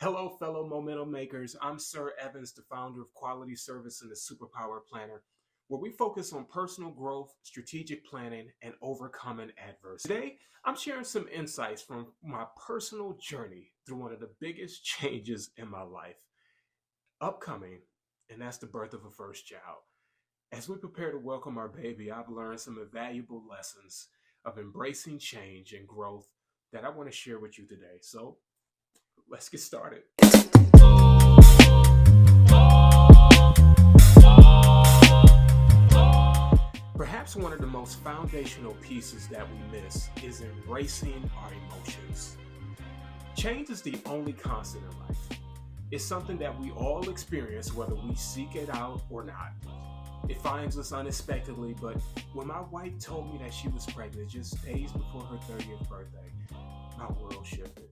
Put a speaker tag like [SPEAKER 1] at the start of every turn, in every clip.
[SPEAKER 1] Hello, fellow momentum makers. I'm Sir Evans, the founder of Quality Service and the Superpower Planner, where we focus on personal growth, strategic planning, and overcoming adversity. Today, I'm sharing some insights from my personal journey through one of the biggest changes in my life upcoming, and that's the birth of a first child. As we prepare to welcome our baby, I've learned some invaluable lessons of embracing change and growth that I want to share with you today. So let's get started. Perhaps one of the most foundational pieces that we miss is embracing our emotions. Change is the only constant in life. It's something that we all experience whether we seek it out or not. It finds us unexpectedly, but when my wife told me that she was pregnant just days before her 30th birthday, my world shifted.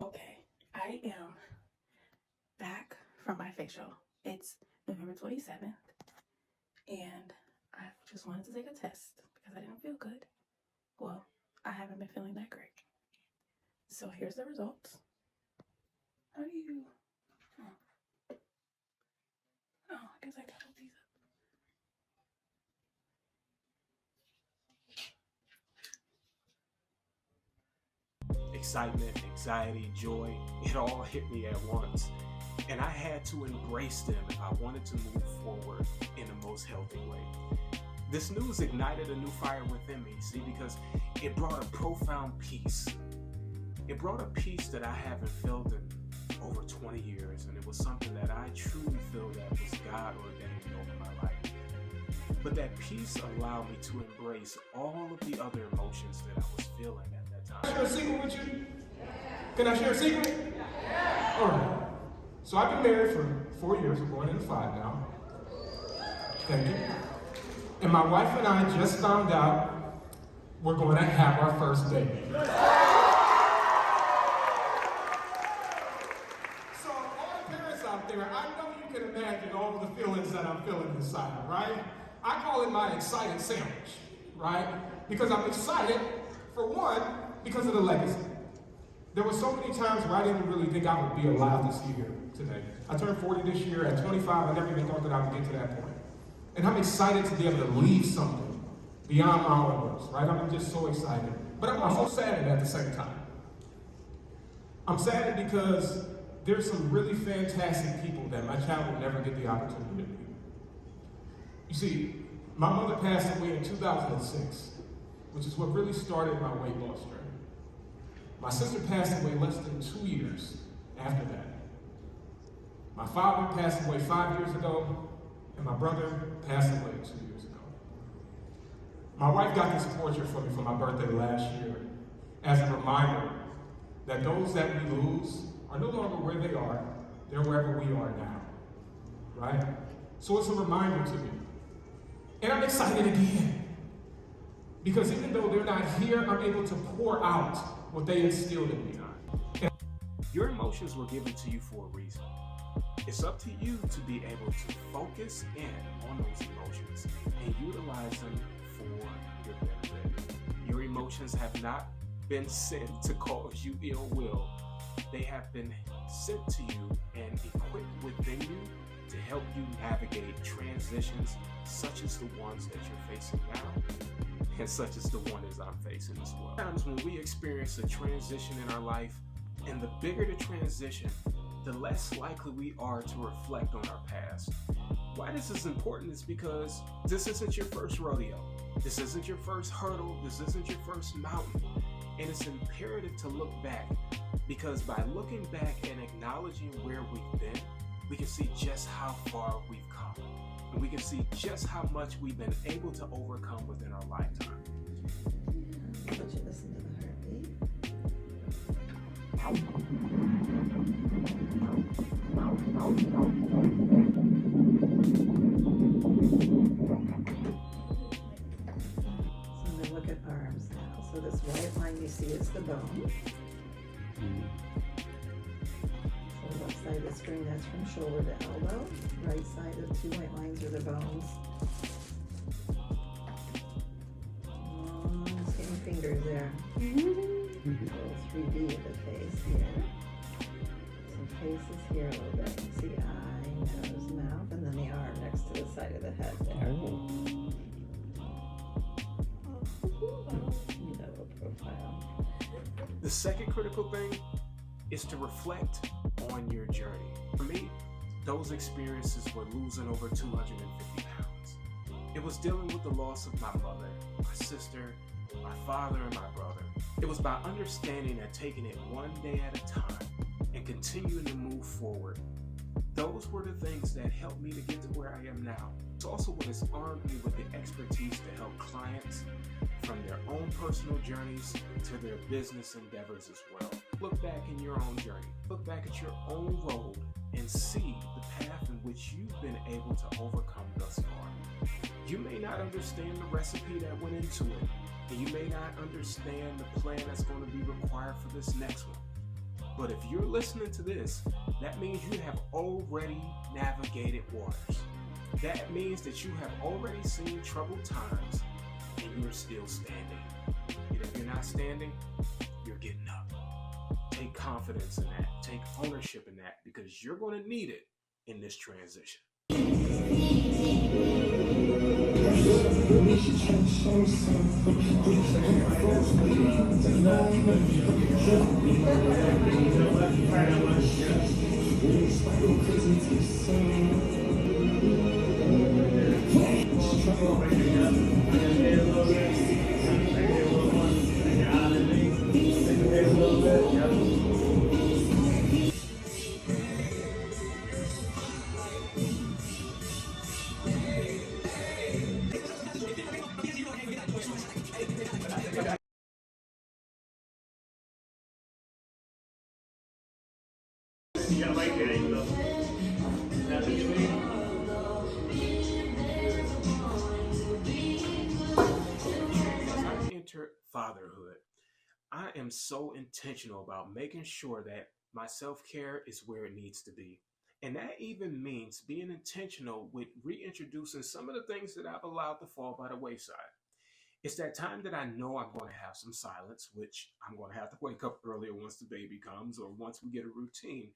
[SPEAKER 2] Okay, I am back from my facial. It's November 27th, and I just wanted to take a test because I didn't feel good. Well, I haven't been feeling that great. So here's the results. How do you... Oh, I guess I gotta hold these up.
[SPEAKER 1] Excitement, anxiety, joy, it all hit me at once. And I had to embrace them if I wanted to move forward in the most healthy way. This news ignited a new fire within me, see, because it brought a profound peace. It brought a peace that I haven't felt in over 20 years, and it was something that I truly feel that was God ordained over my life. But that peace allowed me to embrace all of the other emotions that I was feeling at that time.
[SPEAKER 3] Can I share a secret with you? Can I share a secret? All right. So I've been married for 4 years. We're going into 5 now. Thank you. And my wife and I just found out we're going to have our first baby. So all the parents out there, I know you can imagine all of the feelings that I'm feeling inside, right? I call it my excited sandwich, right? Because I'm excited, for one, because of the legacy. There were so many times where I didn't really think I would be alive to see here today. I turned 40 this year. At 25, I never even thought that I would get to that point. And I'm excited to be able to leave something beyond my own words, right? I'm just so excited. But I'm also saddened at the same time. I'm saddened because there's some really fantastic people that my child will never get the opportunity to meet. You see, my mother passed away in 2006, which is what really started my weight loss journey. My sister passed away less than 2 years after that. My father passed away 5 years ago, and my brother passed away 2 years ago. My wife got this portrait for me for my birthday last year as a reminder that those that we lose are no longer where they are, they're wherever we are now, right? So it's a reminder to me. And I'm excited again, because even though they're not here, I'm able to pour out what they instilled in me.
[SPEAKER 1] Your emotions were given to you for a reason. It's up to you to be able to focus in on those emotions and utilize them for your benefit. Your emotions have not been sent to cause you ill will. They have been sent to you and equipped within you to help you navigate transitions such as the ones that you're facing now, and such as the one as I'm facing as well. Sometimes when we experience a transition in our life, and the bigger the transition, the less likely we are to reflect on our past. Why this is important is because this isn't your first rodeo. This isn't your first hurdle. This isn't your first mountain. And it's imperative to look back, because by looking back and acknowledging where we've been, we can see just how far we've come. And we can see just how much we've been able to overcome within our lifetime.
[SPEAKER 4] I'll let you listen to the heartbeat. So I'm going to look at arms now. So this white line you see is the bone. So left side of the screen, that's from shoulder to elbow. Right side of 2 white lines are the bones. Just getting fingers there. little 3D of the face here. Some faces here a little bit. See eye, nose, mouth, and then the arm next to the side of the head there. Need that little profile.
[SPEAKER 1] The second critical thing is to reflect on your journey. For me, those experiences were losing over 250 pounds. It was dealing with the loss of my mother, my sister, my father, and my brother. It was about understanding and taking it one day at a time and continuing to move forward. Those were the things that helped me to get to where I am now. It's also what has armed me with the expertise to help clients from their own personal journeys to their business endeavors as well. Look back in your own journey. Look back at your own road and see the path in which you've been able to overcome thus far. You may not understand the recipe that went into it, and you may not understand the plan that's going to be required for this next one. But if you're listening to this, that means you have already navigated waters. That means that you have already seen troubled times and you're still standing. And if you're not standing, you're getting up. Take confidence in that. Take ownership in that, because you're going to need it in this transition. Fatherhood, I am so intentional about making sure that my self-care is where it needs to be. And that even means being intentional with reintroducing some of the things that I've allowed to fall by the wayside. It's that time that I know I'm going to have some silence, which I'm going to have to wake up earlier once the baby comes or once we get a routine.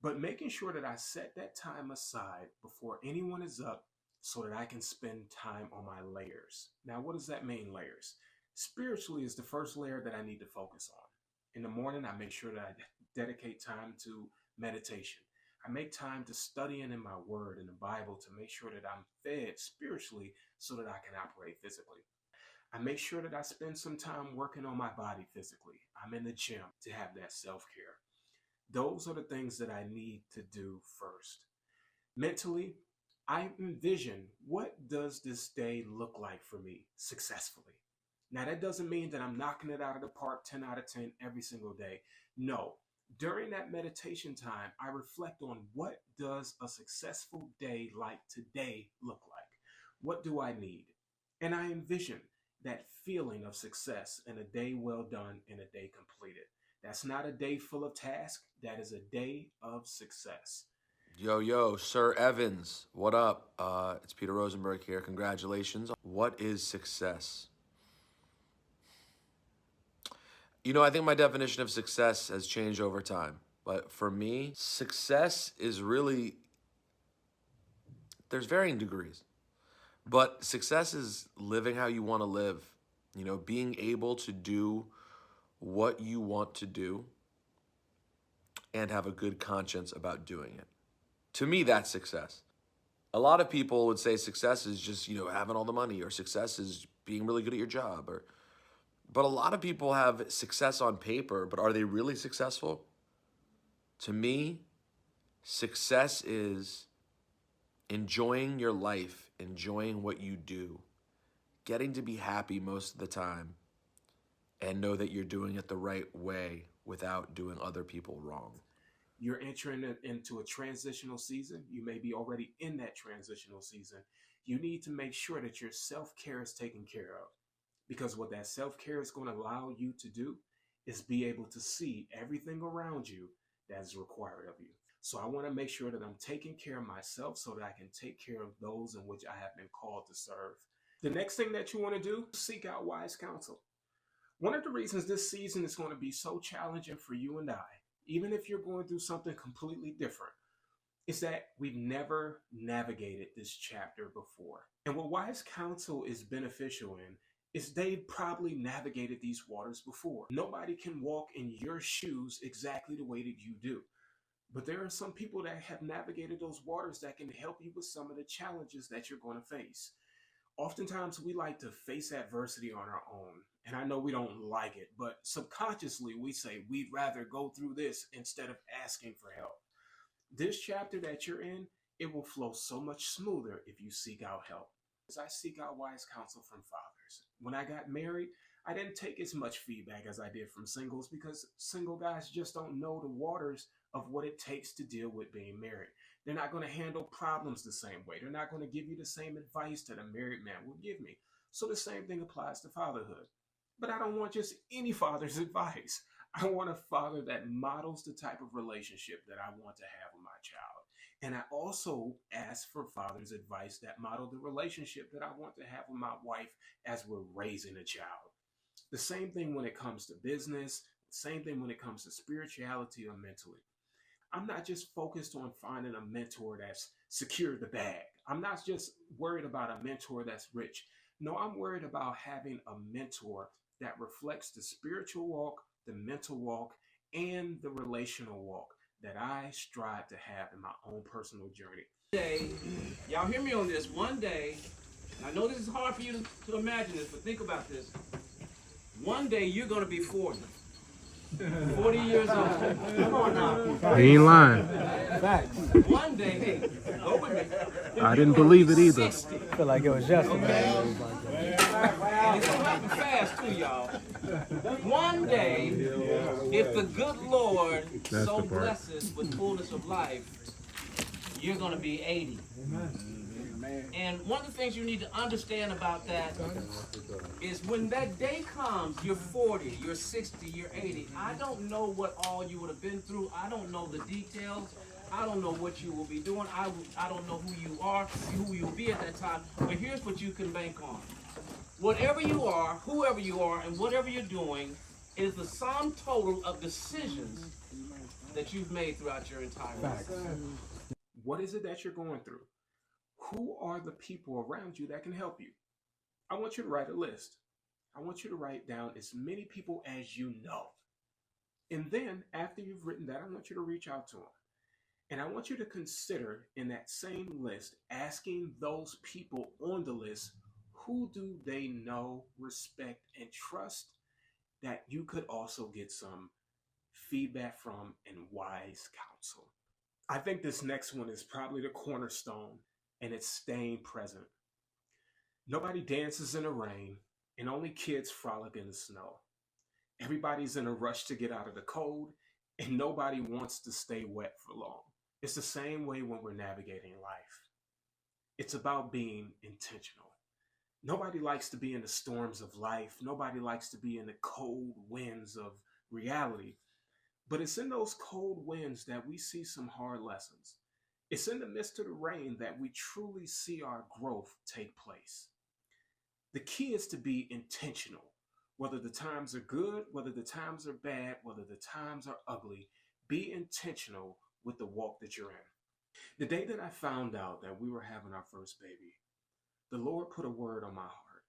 [SPEAKER 1] But making sure that I set that time aside before anyone is up so that I can spend time on my layers. Now, what does that mean, layers? Spiritually is the first layer that I need to focus on. In the morning, I make sure that I dedicate time to meditation. I make time to studying in my word in the Bible to make sure that I'm fed spiritually so that I can operate physically. I make sure that I spend some time working on my body physically. I'm in the gym to have that self-care. Those are the things that I need to do first. Mentally, I envision, what does this day look like for me successfully? Now, that doesn't mean that I'm knocking it out of the park 10 out of 10 every single day. No, during that meditation time, I reflect on, what does a successful day like today look like? What do I need? And I envision that feeling of success and a day well done and a day completed. That's not a day full of tasks. That is a day of success.
[SPEAKER 5] Yo, Sir Evans, what up? It's Peter Rosenberg here. Congratulations. What is success? You know, I think my definition of success has changed over time. But for me, success is really, there's varying degrees. But success is living how you want to live. You know, being able to do what you want to do and have a good conscience about doing it. To me, that's success. A lot of people would say success is just, having all the money, or success is being really good at your job. But a lot of people have success on paper, but are they really successful? To me, success is enjoying your life, enjoying what you do, getting to be happy most of the time, and know that you're doing it the right way without doing other people wrong.
[SPEAKER 1] You're entering into a transitional season. You may be already in that transitional season. You need to make sure that your self-care is taken care of. Because what that self-care is going to allow you to do is be able to see everything around you that is required of you. So I want to make sure that I'm taking care of myself so that I can take care of those in which I have been called to serve. The next thing that you want to do, seek out wise counsel. One of the reasons this season is going to be so challenging for you and I, even if you're going through something completely different, is that we've never navigated this chapter before. And what wise counsel is beneficial in is they've probably navigated these waters before. Nobody can walk in your shoes exactly the way that you do. But there are some people that have navigated those waters that can help you with some of the challenges that you're going to face. Oftentimes, we like to face adversity on our own. And I know we don't like it, but subconsciously, we say we'd rather go through this instead of asking for help. This chapter that you're in, it will flow so much smoother if you seek out help. As I seek out wise counsel from fathers. When I got married, I didn't take as much feedback as I did from singles because single guys just don't know the waters of what it takes to deal with being married. They're not going to handle problems the same way. They're not going to give you the same advice that a married man will give me. So the same thing applies to fatherhood. But I don't want just any father's advice. I want a father that models the type of relationship that I want to have with my child. And I also ask for father's advice that model the relationship that I want to have with my wife as we're raising a child. The same thing when it comes to business, same thing when it comes to spirituality or mentally. I'm not just focused on finding a mentor that's secured the bag. I'm not just worried about a mentor that's rich. No, I'm worried about having a mentor that reflects the spiritual walk, the mental walk, and the relational walk that I strive to have in my own personal journey.
[SPEAKER 6] Day, y'all hear me on this. One day, I know this is hard for you to imagine this, but think about this. One day you're going to be 40. 40 years old. Come on now.
[SPEAKER 7] He ain't lying.
[SPEAKER 6] One day, hey, go with me.
[SPEAKER 7] I didn't believe it either.
[SPEAKER 6] 60.
[SPEAKER 8] I feel like it was yesterday.
[SPEAKER 6] And it's going to happen fast too, y'all. One day, if the good Lord
[SPEAKER 7] That's
[SPEAKER 6] so
[SPEAKER 7] the part.
[SPEAKER 6] blesses with fullness of life, you're going to be 80. And one of the things you need to understand about that is when that day comes, you're 40, you're 60, you're 80. I don't know what all you would have been through. I don't know the details. I don't know what you will be doing. I don't know who you are, who you'll be at that time. But here's what you can bank on. Whatever you are, whoever you are, and whatever you're doing is the sum total of decisions that you've made throughout your entire life.
[SPEAKER 1] What is it that you're going through? Who are the people around you that can help you? I want you to write a list. I want you to write down as many people as you know. And then after you've written that, I want you to reach out to them. And I want you to consider in that same list, asking those people on the list, who do they know, respect, and trust that you could also get some feedback from and wise counsel. I think this next one is probably the cornerstone, and it's staying present. Nobody dances in the rain, and only kids frolic in the snow. Everybody's in a rush to get out of the cold, and nobody wants to stay wet for long. It's the same way when we're navigating life. It's about being intentional. Nobody likes to be in the storms of life. Nobody likes to be in the cold winds of reality. But it's in those cold winds that we see some hard lessons. It's in the midst of the rain that we truly see our growth take place. The key is to be intentional. Whether the times are good, whether the times are bad, whether the times are ugly, be intentional with the walk that you're in. The day that I found out that we were having our first baby, the Lord put a word on my heart.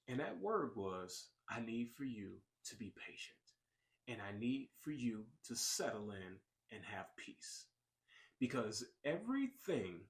[SPEAKER 1] And that word was, I need for you to be patient. And I need for you to settle in and have peace. Because everything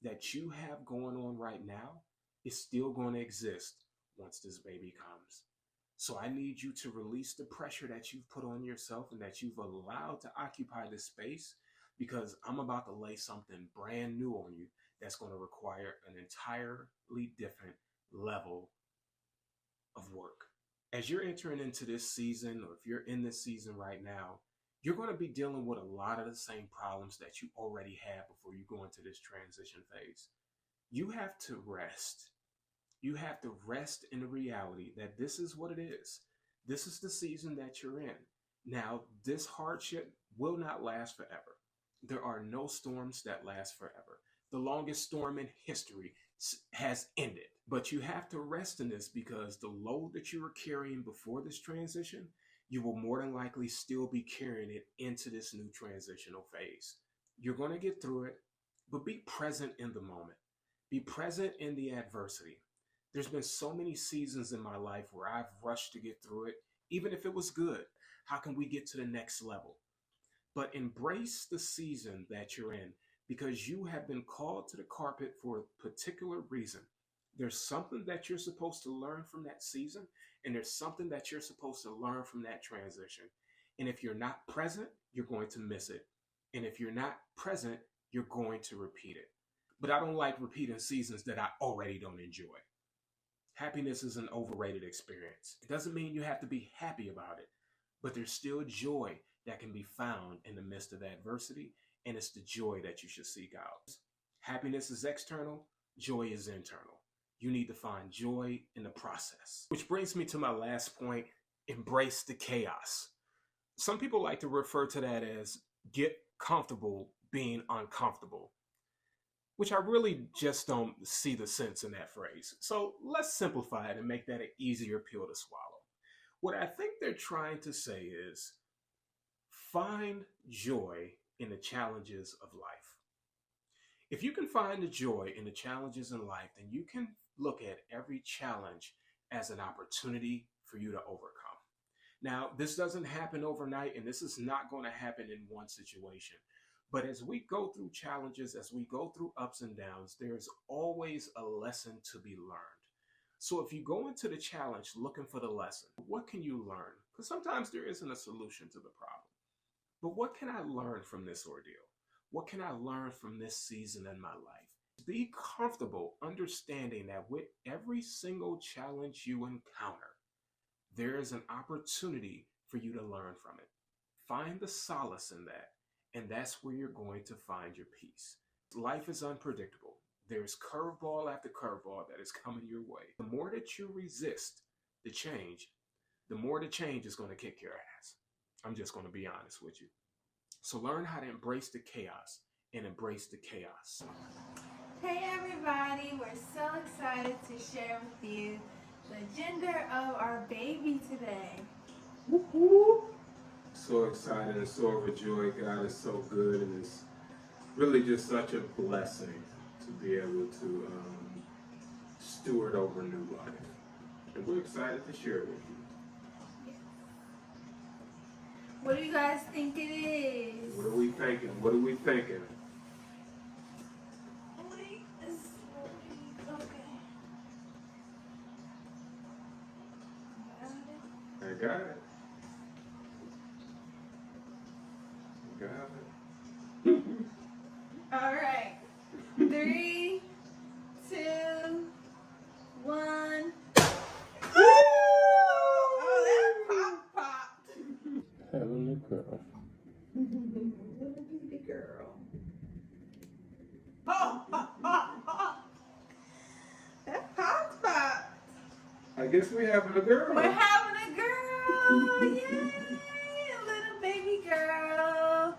[SPEAKER 1] that you have going on right now is still going to exist once this baby comes. So I need you to release the pressure that you've put on yourself and that you've allowed to occupy this space, because I'm about to lay something brand new on you that's going to require an entirely different level of work. As you're entering into this season, or if you're in this season right now, you're going to be dealing with a lot of the same problems that you already had before you go into this transition phase. You have to rest. You have to rest in the reality that this is what it is. This is the season that you're in. Now, this hardship will not last forever. There are no storms that last forever. The longest storm in history has ended. But you have to rest in this, because the load that you were carrying before this transition, you will more than likely still be carrying it into this new transitional phase. You're going to get through it, but be present in the moment. Be present in the adversity. There's been so many seasons in my life where I've rushed to get through it, even if it was good. How can we get to the next level? But embrace the season that you're in, because you have been called to the carpet for a particular reason. There's something that you're supposed to learn from that season, and there's something that you're supposed to learn from that transition. And if you're not present, you're going to miss it. And if you're not present, you're going to repeat it. But I don't like repeating seasons that I already don't enjoy. Happiness is an overrated experience. It doesn't mean you have to be happy about it, but there's still joy that can be found in the midst of adversity, and it's the joy that you should seek out. Happiness is external, joy is internal. You need to find joy in the process. Which brings me to my last point: embrace the chaos. Some people like to refer to that as get comfortable being uncomfortable, which I really just don't see the sense in that phrase. So let's simplify it and make that an easier pill to swallow. What I think they're trying to say is find joy in the challenges of life. If you can find the joy in the challenges in life, then you can look at every challenge as an opportunity for you to overcome. Now, this doesn't happen overnight, and this is not going to happen in one situation. But as we go through challenges, as we go through ups and downs, there's always a lesson to be learned. So if you go into the challenge looking for the lesson, what can you learn? Because sometimes there isn't a solution to the problem. But what can I learn from this ordeal? What can I learn from this season in my life? Be comfortable understanding that with every single challenge you encounter, there is an opportunity for you to learn from it. Find the solace in that, and that's where you're going to find your peace. Life is unpredictable. There's curveball after curveball that is coming your way. The more that you resist the change, the more the change is going to kick your ass. I'm just going to be honest with you. So learn how to embrace the chaos and embrace the chaos.
[SPEAKER 2] Hey everybody, we're so excited to share with you the gender of our baby today.
[SPEAKER 1] Woo-hoo. So excited and so overjoyed. God is so good, and it's really just such a blessing to be able to steward over new life. And we're excited to share it with you.
[SPEAKER 2] What do you guys think it is?
[SPEAKER 1] What are we thinking? What are we thinking? I got it. Got it.
[SPEAKER 2] All right. 3, 2, 1. Oh, that popped.
[SPEAKER 1] Heavenly girl.
[SPEAKER 4] Little baby girl.
[SPEAKER 2] That popped.
[SPEAKER 1] I guess we're having a girl.
[SPEAKER 2] We're having a girl. Yay! A little baby girl.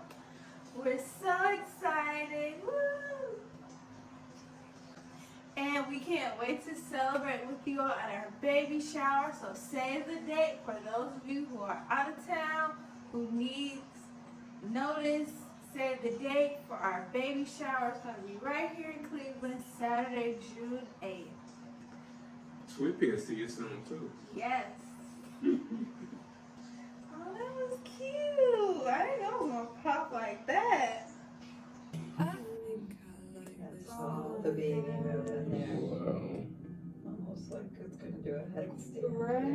[SPEAKER 2] We're so excited. Woo! And we can't wait to celebrate with you all at our baby shower. So save the date for those of you who are out of town, who needs notice. Save the date for our baby shower. It's going to be right here in Cleveland, Saturday, June 8th.
[SPEAKER 1] Sweet Pea, see you soon too.
[SPEAKER 2] Yes. Oh, that was cute. I didn't know it was going to pop like that.
[SPEAKER 4] That's all the baby moving there.
[SPEAKER 1] Wow.
[SPEAKER 4] Almost like it's going to do a headstand.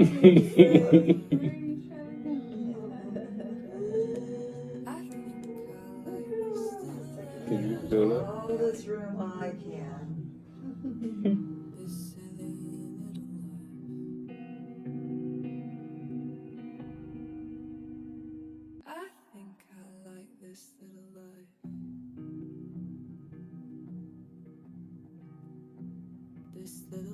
[SPEAKER 1] Can you feel it?
[SPEAKER 4] All this room I can.
[SPEAKER 7] This little